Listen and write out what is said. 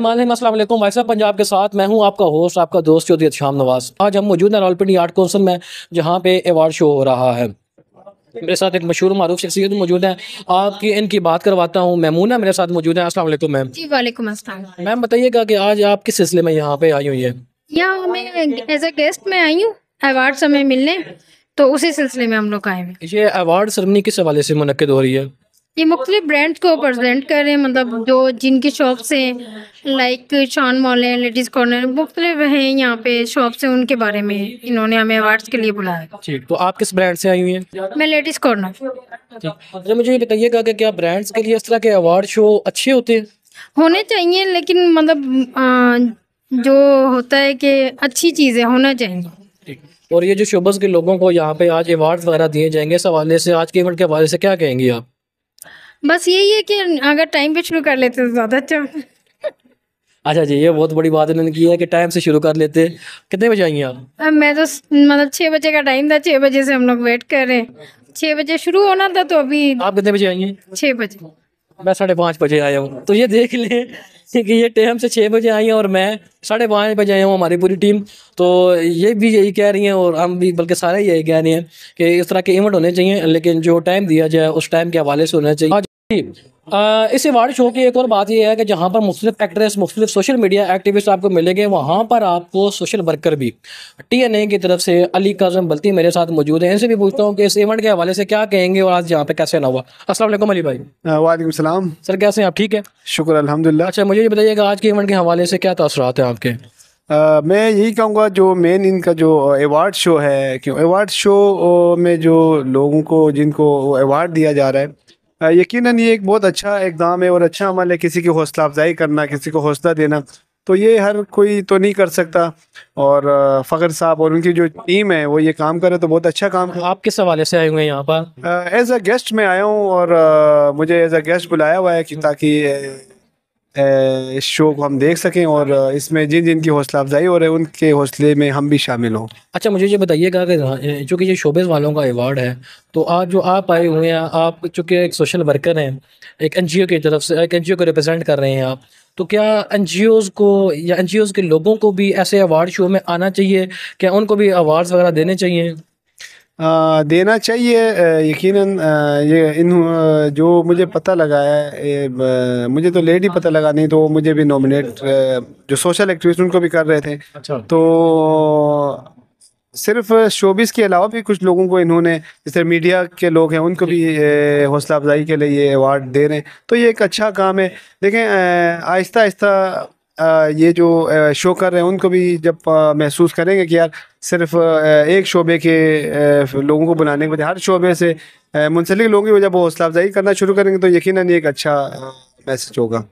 अस्सलाम वालेकुम। Voice of Punjab के साथ मैं हूं आपका होस्ट, आपका दोस्त चौधरी शाम नवाज। आज हम मौजूद हैं रावलपिंडी आर्ट काउंसिल में, जहां पे अवार्ड शो हो रहा है। मेरे साथ एक मशहूर मारूफ शख्सियत मौजूद है, आपकी इनकी बात करवाता हूँ। मैमूना मेरे साथ मौजूद है। अस्सलाम वालेकुम मैम। जी वालेकुम अस्सलाम। मैम बताइएगा कि आज आप किस सिलसिले में यहाँ पे आई हुई है? यहाँ मैं एज अ गेस्ट में आई हूँ, अवार्ड हमें मिलने, तो उसी सिलसिले में हम लोग आए हैं। ये अवार्ड सेरेमनी किस हवाले से मुनक्किद हो रही है? ये मुख्तलिफ ब्रांड्स को प्रेजेंट कर रहे हैं, मतलब जो जिनकी शॉप से लाइक शान मॉल है, लेडीज कॉर्नर, मुख्तलिफ हैं यहाँ पे शॉप से, उनके बारे में इन्होंने हमें अवार्ड्स के लिए बुलाया। ठीक, तो आप किस ब्रांड से आई हुई हैं? मैं लेडीज कॉर्नर। ठीक, अच्छा मुझे ये बताइएगा कि क्या ब्रांड्स के लिए इस तरह के अवार्ड शो अच्छे होते हैं? होने चाहिए, लेकिन मतलब जो होता है कि अच्छी चीज़ें होना चाहिए। ठीक, और ये जो शोबस के लोगों को यहाँ पे आज अवार्ड वगैरह दिए जाएंगे, इस हवाले से आज के इवेंट के हवाले से क्या कहेंगी आप? बस यही है कि अगर टाइम पे शुरू कर लेते तो ज़्यादा अच्छा। अच्छा जी, ये बहुत बड़ी बात इन्होंने की है कि टाइम से शुरू कर लेते। कितने बजे आएंगी आप? अब मैं तो मतलब 6 बजे का टाइम था, 6 बजे से हम लोग वेट कर रहे हैं। 6 बजे शुरू होना था, तो अभी आप कितने बजे आई हैं? 6 बजे। मैं 5:30 बजे आया हूँ। तो ये देख लें कि ये टाइम से 6 बजे आई हैं और मैं 5:30 बजे आया हूँ, हमारी पूरी टीम। तो ये भी यही कह रही हैं और हम भी, बल्कि सारे यही कह रहे हैं कि इस तरह के इवेंट होने चाहिए, लेकिन जो टाइम दिया जाए उस टाइम के हवाले से होना चाहिए। इस अवार्ड शो की एक और बात यह है कि जहाँ पर मुख्तलिफ एक्ट्रेस, मुख्तलिफ सोशल मीडिया एक्टिविस्ट आपको मिलेंगे, वहाँ पर आपको सोशल वर्कर भी TNA की तरफ से अली काज़म बल्ती मेरे साथ मौजूद हैं। इनसे भी पूछता हूँ कि इस इवेंट के हवाले से क्या कहेंगे और आज यहाँ पे कैसे ना हुआ। अस्सलाम वालेकुम अली भाई। वालेकुम सलाम सर, कैसे हैं आप? ठीक है, शुक्र अल्हम्दुलिल्लाह। अच्छा मुझे ये बताइएगा आज के इवेंट के हवाले से क्या तासुरात हैं आपके? मैं यही कहूँगा, जो मेन इनका जो अवार्ड शो है, क्यों अवार्ड शो में जो लोगों को जिनको अवार्ड दिया जा रहा है, यकीनन ये एक बहुत अच्छा इक़दाम है और अच्छा अमल है। किसी की हौसला अफजाई करना, किसी को हौसला देना, तो ये हर कोई तो नहीं कर सकता। और फ़खर साहब और उनकी जो टीम है वो ये काम करे तो बहुत अच्छा काम है। आप किस हवाले से आए हुए हैं यहाँ पर? एज अ गेस्ट मैं आया हूँ और मुझे एज अ गेस्ट बुलाया हुआ है कि ताकि इस शो को हम देख सकें और इसमें जिन जिन की हौसला अफजाई हो रही है उनके हौसले में हम भी शामिल हों। अच्छा मुझे ये बताइएगा कि चूँकि ये शोबिज़ वालों का अवार्ड है, तो आज जो आप आए हुए हैं, आप चूँकि एक सोशल वर्कर हैं, एक NGO की तरफ से, एक NGO को रिप्रेजेंट कर रहे हैं आप, तो क्या NGOs को या NGOs के लोगों को भी ऐसे अवार्ड शो में आना चाहिए? क्या उनको भी अवार्ड्स वगैरह देने चाहिए? देना चाहिए यकीनन। ये इन जो मुझे पता लगा है, मुझे तो लेट ही पता लगा, नहीं तो मुझे भी नॉमिनेट जो सोशल एक्टिविस्ट उनको भी कर रहे थे। अच्छा, तो सिर्फ शोबिस के अलावा भी कुछ लोगों को इन्होंने, जैसे मीडिया के लोग हैं, उनको भी हौसला अफजाई के लिए ये अवार्ड दे रहे हैं। तो ये एक अच्छा काम है। देखें आहिस्ता आहिस्ता ये जो शो कर रहे हैं उनको भी जब महसूस करेंगे कि यार सिर्फ एक शोबे के लोगों को बुलाने के बजाय हर शोबे से मुंसलिक लोगों की जब वो हौसला अफजाई करना शुरू करेंगे, तो यकीनन ये एक अच्छा मैसेज होगा।